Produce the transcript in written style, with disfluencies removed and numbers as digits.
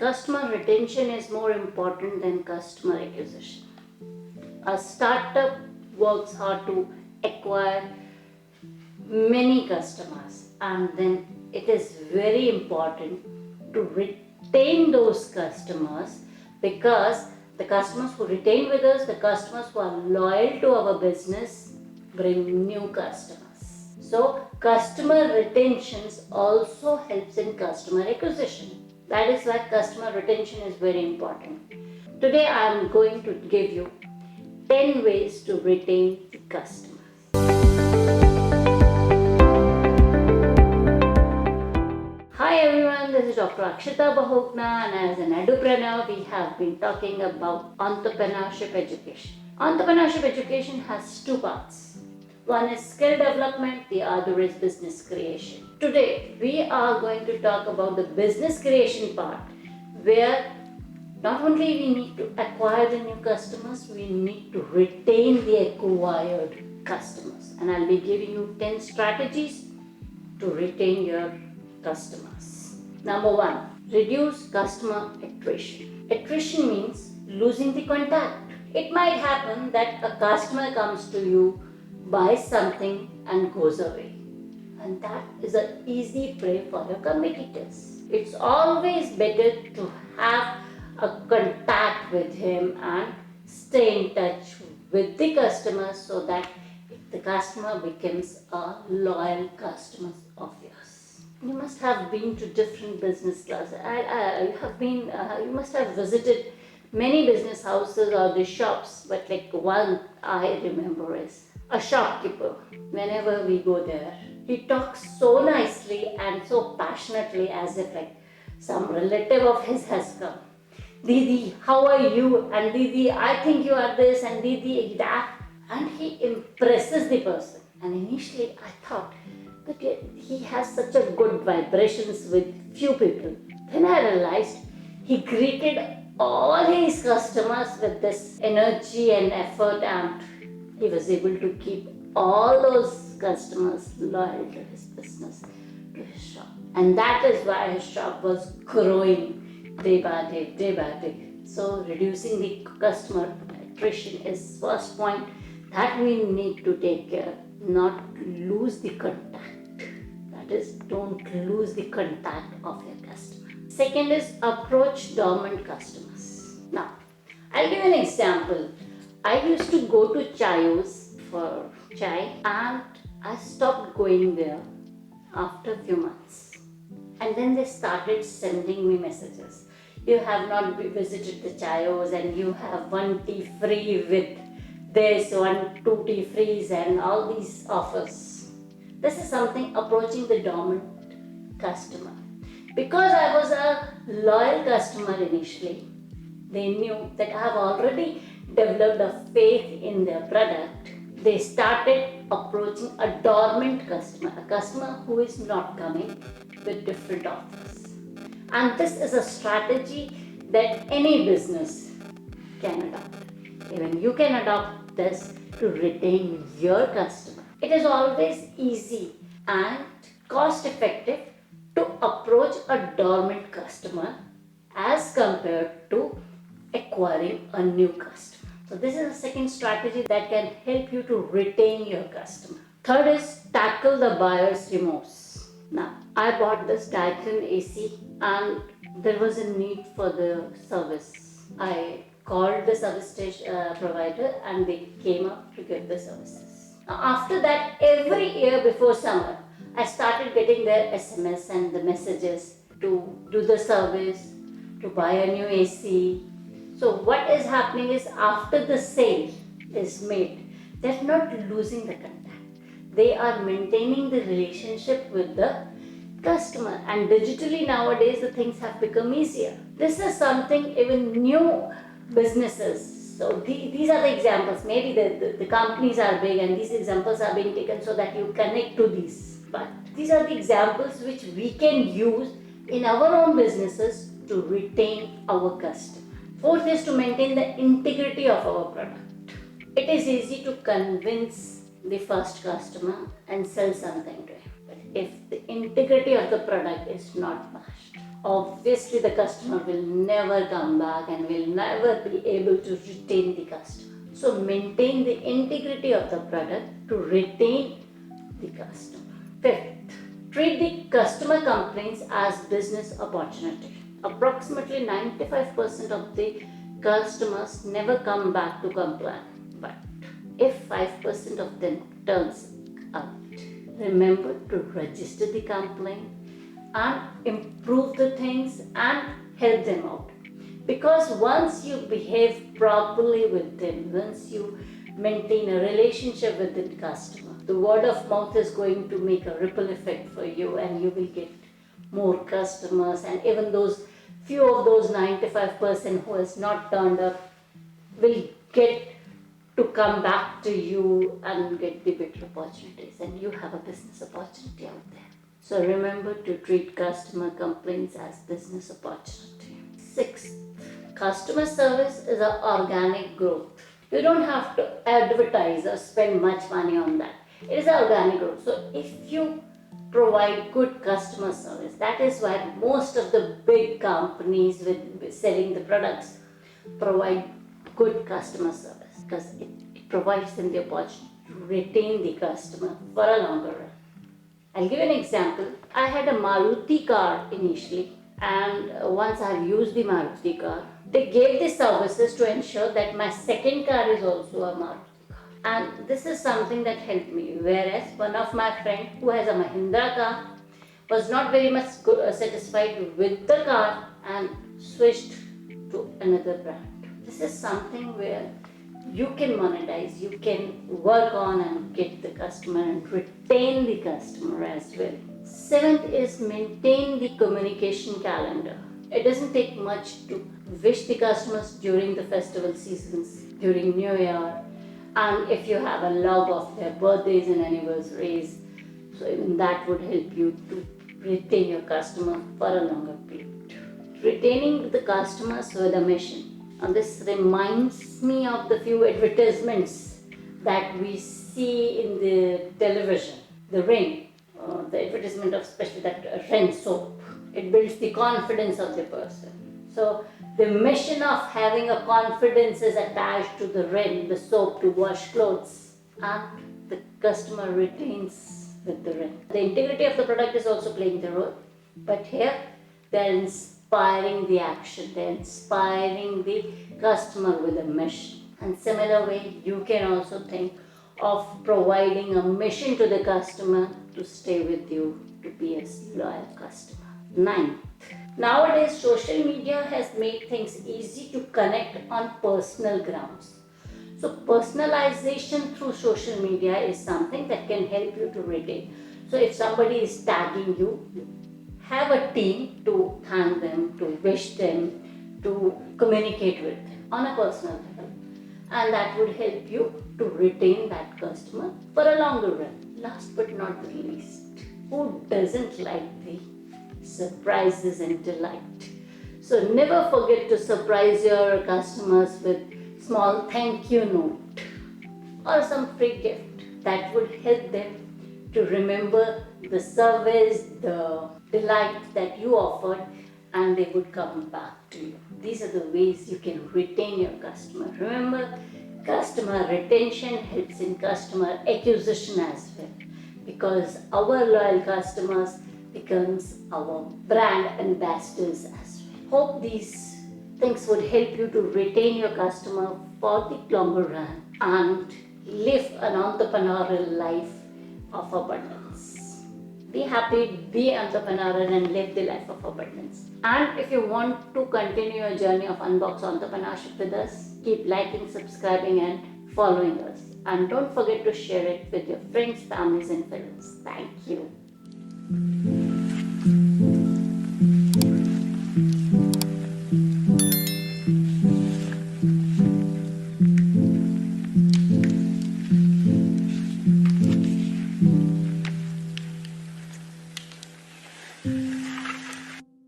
Customer retention is more important than customer acquisition. A startup works hard to acquire many customers, and then it is very important to retain those customers, because the customers who retain with us, the customers who are loyal to our business, bring new customers. So customer retentions also helps in customer acquisition. That is why customer retention is very important. Today I am going to give you 10 ways to retain the customers. Hi everyone, this is Dr. Akshita Bahuguna, and as an entrepreneur, we have been talking about entrepreneurship education. Entrepreneurship education has two parts. One is skill development, the other is business creation. Today, we are going to talk about the business creation part, where not only we need to acquire the new customers, we need to retain the acquired customers. And I'll be giving you 10 strategies to retain your customers. Number one, reduce customer attrition. Attrition means losing the contact. It might happen that a customer comes to you, buys something and goes away. And that is an easy prey for your competitors. It's always better to have a contact with him and stay in touch with the customer, so that the customer becomes a loyal customer of yours. You must have been to different business classes. You must have visited many business houses or the shops, but like one I remember is a shopkeeper. Whenever we go there, he talks so nicely and so passionately, as if like some relative of his has come. Didi, how are you? And Didi, I think you are this, and Didi, that. And he impresses the person. And initially I thought that he has such a good vibrations with few people. Then I realized he greeted all his customers with this energy and effort, and he was able to keep all those customers loyal to his business, to his shop. And that is why his shop was growing day by day, day by day. So reducing the customer attrition is first point that we need to take care, not lose the contact. That is, don't lose the contact of your customer. Second is approach dormant customers. Now, I'll give an example. I used to go to chayos for chai, and I stopped going there after a few months. And then they started sending me messages. You have not visited the chayos, and you have one tea free with this, two tea frees, and all these offers. This is something approaching the dormant customer. Because I was a loyal customer initially, they knew that I have already developed a faith in their product. They started approaching a dormant customer, a customer who is not coming, with different offers. And this is a strategy that any business can adopt. Even you can adopt this to retain your customer. It is always easy and cost effective to approach a dormant customer as compared to acquiring a new customer. So this is a second strategy that can help you to retain your customer. Third is tackle the buyer's remorse. Now, I bought this Daikin AC and there was a need for the service. I called the service station provider and they came up to get the services. Now, after that, every year before summer, I started getting their SMS and the messages to do the service, to buy a new AC. So what is happening is, after the sale is made, they're not losing the contact. They are maintaining the relationship with the customer, and digitally nowadays the things have become easier. This is something even new businesses. So these are the examples. Maybe the companies are big and these examples are being taken so that you connect to these. But these are the examples which we can use in our own businesses to retain our customer. Fourth is to maintain the integrity of our product. It is easy to convince the first customer and sell something to him. But if the integrity of the product is not matched, obviously the customer will never come back and will never be able to retain the customer. So maintain the integrity of the product to retain the customer. Fifth, treat the customer complaints as business opportunity. Approximately 95% of the customers never come back to complain, but if 5% of them turns out, remember to register the complaint and improve the things and help them out. Because once you behave properly with them, once you maintain a relationship with the customer, the word of mouth is going to make a ripple effect for you, and you will get more customers, and even those few of those 95% who has not turned up will get to come back to you and get the better opportunities, and you have a business opportunity out there. So remember to treat customer complaints as business opportunity. Sixth, customer service is an organic growth. You don't have to advertise or spend much money on that. It is an organic growth. So if you provide good customer service, that is why most of the big companies with selling the products provide good customer service, because it provides them the opportunity to retain the customer for a longer run. I'll give an example. I had a Maruti car initially, and once I have used the Maruti car, they gave the services to ensure that my second car is also a Maruti car. And this is something that helped me. Whereas one of my friends who has a Mahindra car was not very much satisfied with the car and switched to another brand. This is something where you can monetize, you can work on and get the customer and retain the customer as well. Seventh is maintain the communication calendar. It doesn't take much to wish the customers during the festival seasons, during New Year, and if you have a log of their birthdays and anniversaries, so even that would help you to retain your customer for a longer period. Retaining the customers with a mission. And this reminds me of the few advertisements that we see in the television. The Ring, the advertisement of especially that Ring soap. It builds the confidence of the person. So the mission of having a confidence is attached to the Ring, the soap to wash clothes, and the customer retains with the Ring. The integrity of the product is also playing the role, but here they're inspiring the action, they're inspiring the customer with a mission. And similar way, you can also think of providing a mission to the customer to stay with you, to be a loyal customer. Ninth, nowadays social media has made things easy to connect on personal grounds. So personalization through social media is something that can help you to retain. So if somebody is tagging you, have a team to thank them, to wish them, to communicate with them on a personal level. And that would help you to retain that customer for a longer run. Last but not the least, who doesn't like the surprises and delight? So never forget to surprise your customers with small thank you note or some free gift that would help them to remember the service, the delight that you offered, and they would come back to you. These are the ways you can retain your customer. Remember, customer retention helps in customer acquisition as well, because our loyal customers becomes our brand ambassadors as well. Hope these things would help you to retain your customer for the longer run and live an entrepreneurial life of abundance. Be happy, be entrepreneurial, and live the life of abundance. And if you want to continue your journey of Unbox Entrepreneurship with us, keep liking, subscribing, and following us. And don't forget to share it with your friends, families, and friends. Thank you.